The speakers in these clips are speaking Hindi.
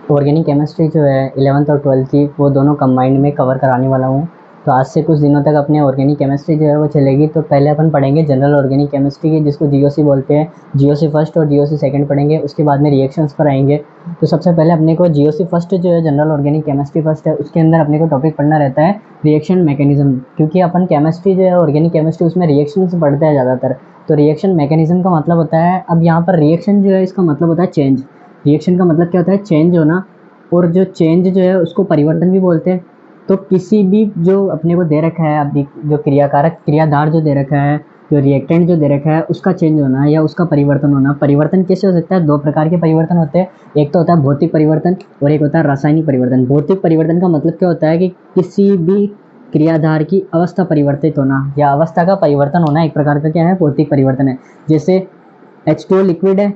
ऑर्गेनिक केमिस्ट्री जो है 11th और 12th की वो दोनों कंबाइंड में कवर कराने वाला हूँ। तो आज से कुछ दिनों तक अपने ऑर्गेनिक केमिस्ट्री जो है वो चलेगी। तो पहले अपन पढ़ेंगे जनरल ऑर्गेनिक केमिस्ट्री की, जिसको जीओसी बोलते हैं। जीओसी फर्स्ट और जीओसी सेकंड पढ़ेंगे, उसके बाद में रिएक्शंस पर आएंगे। तो सबसे पहले अपने को जीओसी फर्स्ट जो है, जनरल ऑर्गेनिक केमिस्ट्री फर्स्ट है, उसके अंदर अपने को टॉपिक पढ़ना रहता है रिएक्शन मैकेनिज्म। क्योंकि अपन केमिस्ट्री जो है ऑर्गेनिक केमिस्ट्री, उसमें रिएक्शन से पढ़ते हैं ज़्यादातर। तो रिएक्शन मैकेनिज्म का मतलब होता है, अब यहाँ पर रिएक्शन जो है इसका मतलब होता है चेंज। रिएक्शन का मतलब क्या होता है? चेंज होना। और जो चेंज जो है उसको परिवर्तन भी बोलते हैं। तो किसी भी जो अपने को दे रखा है, अभी जो क्रियाकारक क्रियाधार जो दे रखा है, जो रिएक्टेंट जो दे रखा है, उसका चेंज होना या उसका परिवर्तन होना। परिवर्तन कैसे हो सकता है? दो प्रकार के परिवर्तन होते हैं। एक तो होता है भौतिक परिवर्तन और एक होता है रासायनिक परिवर्तन। भौतिक परिवर्तन का मतलब क्या होता है कि किसी भी क्रियाधार की अवस्था परिवर्तित होना या अवस्था का परिवर्तन होना एक प्रकार का क्या है? भौतिक परिवर्तन है। जैसे H2O लिक्विड है,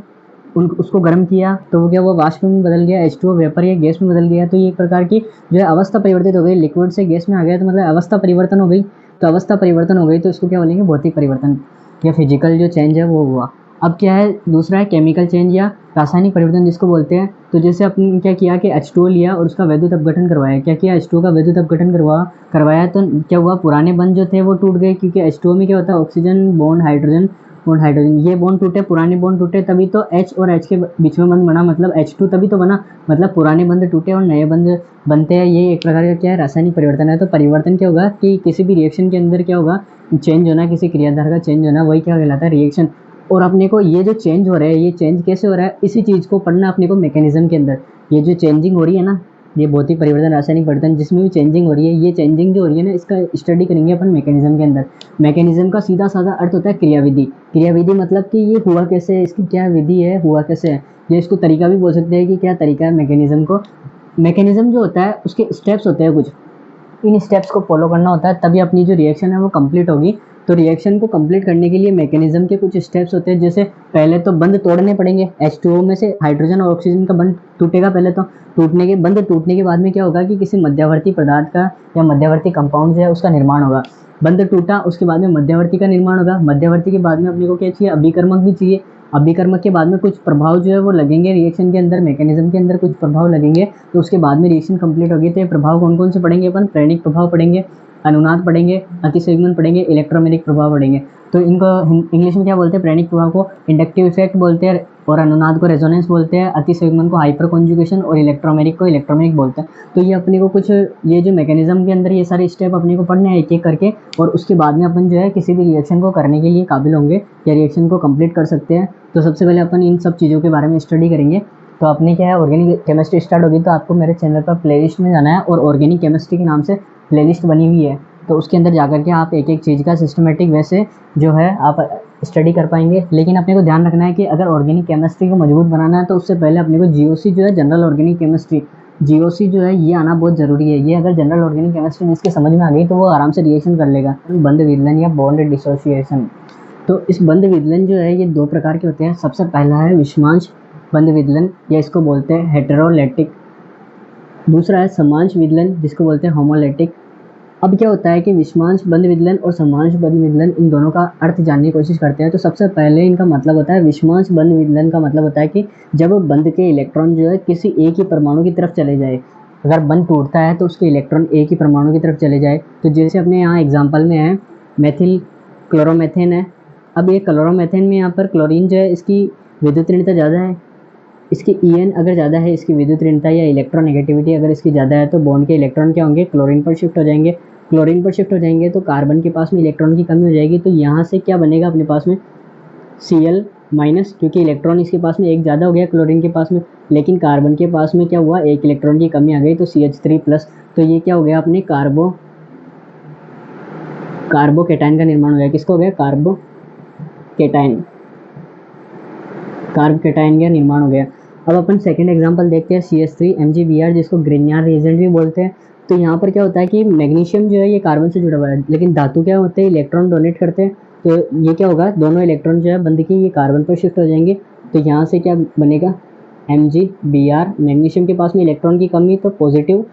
उसको गर्म किया तो वो क्या हुआ? वाष्प में बदल गया। H2O वेपर या गैस में बदल गया। तो ये एक प्रकार की जो है अवस्था परिवर्तित हो गई। लिक्विड से गैस में आ गया तो मतलब अवस्था परिवर्तन हो गई। तो अवस्था परिवर्तन हो गई तो इसको क्या बोलेंगे? भौतिक परिवर्तन या फिजिकल जो चेंज है वो हुआ। अब क्या है? दूसरा है केमिकल चेंज या रासायनिक परिवर्तन जिसको बोलते हैं। तो जैसे अपने क्या किया कि H2O लिया और उसका वैद्युत अपघटन करवाया। क्या किया? H2O का वैद्युत अपघटन करवाया तो क्या हुआ? पुराने बंध जो थे वो टूट गए, क्योंकि H2O में क्या होता है? ऑक्सीजन बॉन्ड हाइड्रोजन ये बॉन्ड टूटे, पुराने बॉन्ड टूटे, तभी तो H और H के बीच में बंध बना, मतलब H2 तभी तो बना। मतलब पुराने बंध टूटे और नए बंध बनते हैं। ये एक प्रकार का क्या है? रासायनिक परिवर्तन है। तो परिवर्तन क्या होगा कि किसी भी रिएक्शन के अंदर क्या होगा? चेंज होना, किसी क्रियाधार का चेंज होना, वही क्या कहलाता है? रिएक्शन। और अपने को ये जो चेंज हो रहा है, ये चेंज कैसे हो रहा है, इसी चीज़ को पढ़ना अपने को मैकेनिज्म के अंदर। ये जो चेंजिंग हो रही है ना, ये भौतिक परिवर्तन, रासायनिक परिवर्तन, जिसमें भी चेंजिंग हो रही है, ये चेंजिंग जो हो रही है ना, इसका स्टडी करेंगे अपन मैकेनिज्म के अंदर। मैकेनिज्म का सीधा साधा अर्थ होता है क्रियाविधि। क्रियाविधि मतलब कि ये हुआ कैसे है, इसकी क्या विधि है, हुआ कैसे है। या इसको तरीका भी बोल सकते हैं कि क्या तरीका है मैकेनिज्म को। मैकेनिज्म जो होता है उसके स्टेप्स होते हैं कुछ, इन स्टेप्स को फॉलो करना होता है, तभी अपनी जो रिएक्शन है वो कंप्लीट होगी। तो रिएक्शन को कंप्लीट करने के लिए मैकेनिज्म के कुछ स्टेप्स होते हैं। जैसे पहले तो बंध तोड़ने पड़ेंगे। H2O में से हाइड्रोजन और ऑक्सीजन का बंध टूटेगा पहले तो। बंध टूटने के बाद में क्या होगा कि किसी मध्यवर्ती पदार्थ का या मध्यवर्ती कंपाउंड जो है उसका निर्माण होगा। बंध टूटा, उसके बाद में मध्यवर्ती का निर्माण होगा। मध्यवर्ती के बाद में अपने को क्या चाहिए? अभिकर्मक भी चाहिए। अभिकर्मक के बाद में कुछ प्रभाव जो है वो लगेंगे रिएक्शन के अंदर, मैकेनिज्म के अंदर कुछ प्रभाव लगेंगे। तो उसके बाद में रिएक्शन कंप्लीट होगी। तो ये प्रभाव कौन कौन से पढ़ेंगे अपन? प्रेरणिक प्रभाव पढ़ेंगे, अनुनाद पढ़ेंगे, अतिसंयुग्मन पढ़ेंगे, इलेक्ट्रोमैग्नेटिक प्रभाव पढ़ेंगे। तो इनको इंग्लिश में क्या बोलते हैं? प्रेरणिक प्रभाव को इंडक्टिव इफेक्ट बोलते हैं, और अनुनाद को रेजोनेंस बोलते हैं, अतिसंयुग्मन को हाइपर कॉन्जुगेशन, और इलेक्ट्रोमैग्नेटिक को इलेक्ट्रोमैग्नेटिक बोलते हैं। तो ये अपने को कुछ, ये जो मैकेनिज्म के अंदर ये सारे स्टेप अपने को पढ़ने हैं एक एक करके। और उसके बाद में अपन जो है किसी भी रिएक्शन को करने के लिए काबिल होंगे या रिएक्शन को कंप्लीट कर सकते हैं। तो सबसे पहले अपन इन सब चीज़ों के बारे में स्टडी करेंगे। तो अपनी क्या है, ऑर्गेनिक केमिस्ट्री स्टार्ट होगी तो आपको मेरे चैनल पर प्लेलिस्ट में जाना है, और ऑर्गेनिक केमिस्ट्री के नाम से प्लेलिस्ट बनी हुई है। तो उसके अंदर जाकर के आप एक एक चीज़ का सिस्टमेटिक वैसे जो है आप स्टडी कर पाएंगे। लेकिन अपने को ध्यान रखना है कि अगर ऑर्गेनिक केमिस्ट्री को मजबूत बनाना है तो उससे पहले अपने को जीओसी जो है, जनरल ऑर्गेनिक केमिस्ट्री, जीओसी जो है ये आना बहुत ज़रूरी है। ये अगर जनरल ऑर्गेनिक केमिस्ट्री जिसके समझ में आ गई तो वो आराम से रिएक्शन कर लेगा। बंध विदलन या बॉन्ड डिसोसिएशन। तो इस बंध विदलन जो है ये दो प्रकार के होते हैं। सबसे पहला है विषमांश बंध विदलन, या इसको बोलते हैं हेटेरोलेटिक। दूसरा है समांश विदलन, जिसको बोलते हैं होमोलेटिक। अब क्या होता है कि विषमांश बंध विदलन और समांश बंध विदलन, इन दोनों का अर्थ जानने की कोशिश करते हैं। तो सबसे पहले इनका मतलब होता है, विषमांश बंध विदलन का मतलब होता है कि जब बंध के इलेक्ट्रॉन जो है किसी एक ही परमाणु की तरफ चले जाए। अगर बंध टूटता है तो उसके इलेक्ट्रॉन एक ही परमाणु की तरफ चले जाए। तो जैसे अपने यहाँ एग्जाम्पल में है मेथिल क्लोरोमेथेन है। अब ये क्लोरोमेथेन में यहाँ पर क्लोरीन जो है इसकी विद्युत ऋणता ज़्यादा है, इसकी En अगर ज़्यादा है, इसकी विद्युत ऋणता या इलेक्ट्रोनेगेटिविटी अगर इसकी ज़्यादा है, तो बॉन्ड के इलेक्ट्रॉन क्या होंगे? क्लोरीन पर शिफ्ट हो जाएंगे। क्लोरीन पर शिफ्ट हो जाएंगे तो कार्बन के पास में इलेक्ट्रॉन की कमी हो जाएगी। तो यहाँ से क्या बनेगा अपने पास में? Cl माइनस, क्योंकि इलेक्ट्रॉन इसके पास में एक ज़्यादा हो गया क्लोरीन के पास में। लेकिन कार्बन के पास में क्या हुआ? एक इलेक्ट्रॉन की कमी आ गई, तो CH3 प्लस। तो ये क्या हो गया? अपने कार्बोकेटाइन का निर्माण हो गया। किसका हो गया? कार्बोकेटाइन का निर्माण हो गया। अब अपन सेकंड एग्जांपल देखते हैं, CH3MgBr, जिसको ग्रिग्नार्ड रिएजेंट भी बोलते हैं। तो यहाँ पर क्या होता है कि मैग्नीशियम जो है ये कार्बन से जुड़ा हुआ है, लेकिन धातु क्या होते हैं? इलेक्ट्रॉन डोनेट करते हैं। तो ये क्या होगा? दोनों इलेक्ट्रॉन जो है बंध के ये कार्बन पर शिफ्ट हो जाएंगे। तो यहाँ से क्या बनेगा? MgBr। मैग्नीशियम के पास में इलेक्ट्रॉन की कमी तो पॉजिटिव,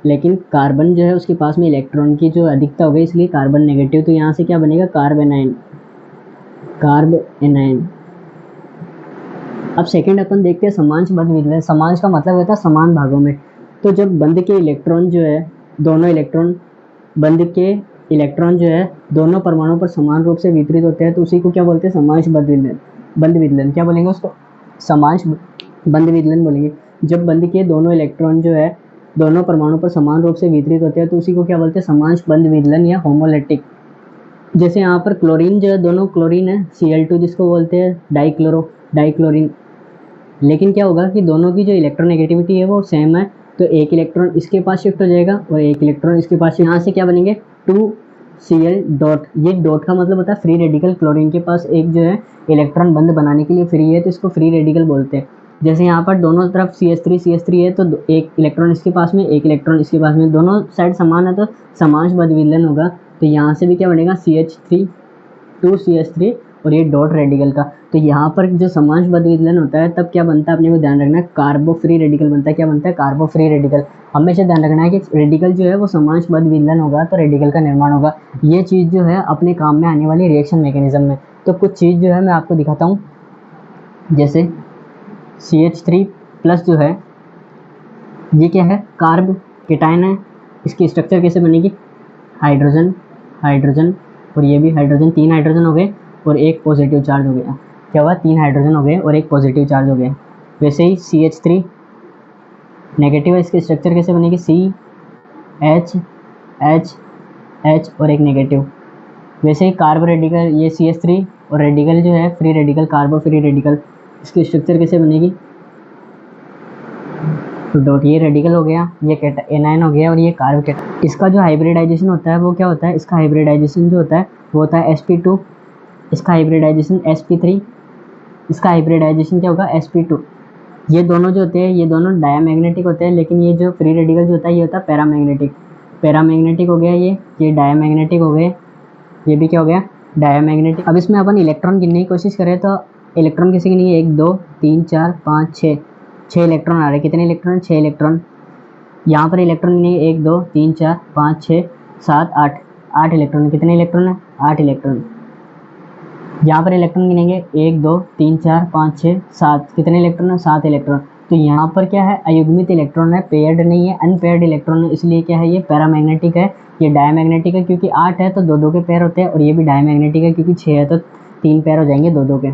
लेकिन कार्बन जो है उसके पास में इलेक्ट्रॉन की जो अधिकता हो गई, इसलिए कार्बन नेगेटिव। तो यहाँ से क्या बनेगा? Carb A9. अब सेकंड अपन देखते हैं समांश बंध विदलन। समांश का मतलब होता है समान भागों में। तो जब बंध के इलेक्ट्रॉन जो है, दोनों इलेक्ट्रॉन बंध के इलेक्ट्रॉन जो है दोनों परमाणुओं पर समान रूप से वितरित होते हैं, तो उसी को क्या बोलते हैं, समांश बंध विदलन। बंध विदलन क्या बोलेंगे उसको, समांश बंध विदलन बोलेंगे। जब बंध के दोनों इलेक्ट्रॉन जो है दोनों परमाणुओं पर समान रूप से वितरित होते हैं, तो उसी को क्या बोलते हैं, समांश बंध विदलन या होमोलैटिक। जैसे यहाँ पर क्लोरीन जो है, दोनों क्लोरीन है, Cl2 जिसको बोलते हैं डाइक्लोरीन। लेकिन क्या होगा कि दोनों की जो इलेक्ट्रोनेगेटिविटी है वो सेम है, तो एक इलेक्ट्रॉन इसके पास शिफ्ट हो जाएगा और एक इलेक्ट्रॉन इसके पास। यहाँ से क्या बनेंगे, 2Cl डॉट। ये डॉट का मतलब होता है फ्री रेडिकल। क्लोरीन के पास एक जो है इलेक्ट्रॉन बंद बनाने के लिए फ्री है, तो इसको फ्री रेडिकल बोलते हैं। जैसे यहाँ पर दोनों तरफ CH3 है, तो एक इलेक्ट्रॉन इसके पास में, एक इलेक्ट्रॉन इसके पास में, दोनों साइड समान है, तो समांश बंध विदलन होगा। तो यहाँ से भी क्या बनेगा, CH3 2CH3 और ये डॉट रेडिकल का। तो यहाँ पर जो समांश बंध विदलन होता है तब क्या बनता है, अपने को ध्यान रखना है, कार्बो फ्री रेडिकल बनता है। क्या बनता है, कार्बो फ्री रेडिकल। हमेशा ध्यान रखना है कि रेडिकल जो है वो समांश बंध विदलन होगा तो रेडिकल का निर्माण होगा। ये चीज़ जो है अपने काम में आने वाली रिएक्शन मैकेनिज्म में। तो कुछ चीज़ जो है मैं आपको दिखाता हूँ। जैसे CH3 प्लस जो है ये क्या है, कार्ब केटायन है। इसकी स्ट्रक्चर कैसे बनेगी, हाइड्रोजन हाइड्रोजन और ये भी हाइड्रोजन, 3 हाइड्रोजन हो गए और एक पॉजिटिव चार्ज हो गया। क्या हुआ, 3 हाइड्रोजन हो गए और एक पॉजिटिव चार्ज हो गया। वैसे ही CH3 नेगेटिव है, इसकी स्ट्रक्चर कैसे बनेगी, CH और एक नेगेटिव। वैसे ही कार्बो रेडिकल, ये CH3 और रेडिकल जो है फ्री रेडिकल, कार्बो फ्री रेडिकल, इसकी स्ट्रक्चर कैसे बनेगी, तो डॉट, ये रेडिकल हो गया, ये एनायन हो गया और ये कार्ब केटायन। इसका जो हाइब्रिडाइजेशन होता है वो क्या होता है, इसका हाइब्रिडाइजेशन जो होता है वो होता है sp2, इसका हाइब्रिडाइजेशन sp3, इसका हाइब्रिडाइजेशन क्या होगा, sp2। ये दोनों जो होते हैं ये दोनों डायमैग्नेटिक होते हैं, लेकिन ये जो फ्री रेडिकल जो होता है ये होता है पैरामैग्नेटिक हो गया। ये डायमैग्नेटिक हो गए, ये भी क्या हो गया, डायमैग्नेटिक। अब इसमें अपन इलेक्ट्रॉन गिनने की कोशिश करें तो इलेक्ट्रॉन किसी गिनेंगे, 1 2 3 4 5 6 इलेक्ट्रॉन आ रहे हैं। कितने इलेक्ट्रॉन, 6 इलेक्ट्रॉन। यहाँ पर इलेक्ट्रॉन गिनेंगे, 1 2 3 4 5 6 7 8 इलेक्ट्रॉन। कितने इलेक्ट्रॉन है, 8 इलेक्ट्रॉन। यहाँ पर इलेक्ट्रॉन गिनेंगे, 1 2 3 4 5 6 7। कितने इलेक्ट्रॉन है, 7 इलेक्ट्रॉन। तो यहाँ पर क्या है, अयुग्मित इलेक्ट्रॉन है, पेयर्ड नहीं है, अनपेयर्ड इलेक्ट्रॉन है, इसलिए क्या है, ये पैरामैग्नेटिक है। ये डायमैग्नेटिक है क्योंकि 8 है तो 2 2 के पेयर होते हैं, और ये भी डायमैग्नेटिक है क्योंकि 6 है तो 3 पेयर हो जाएंगे 2 2 के।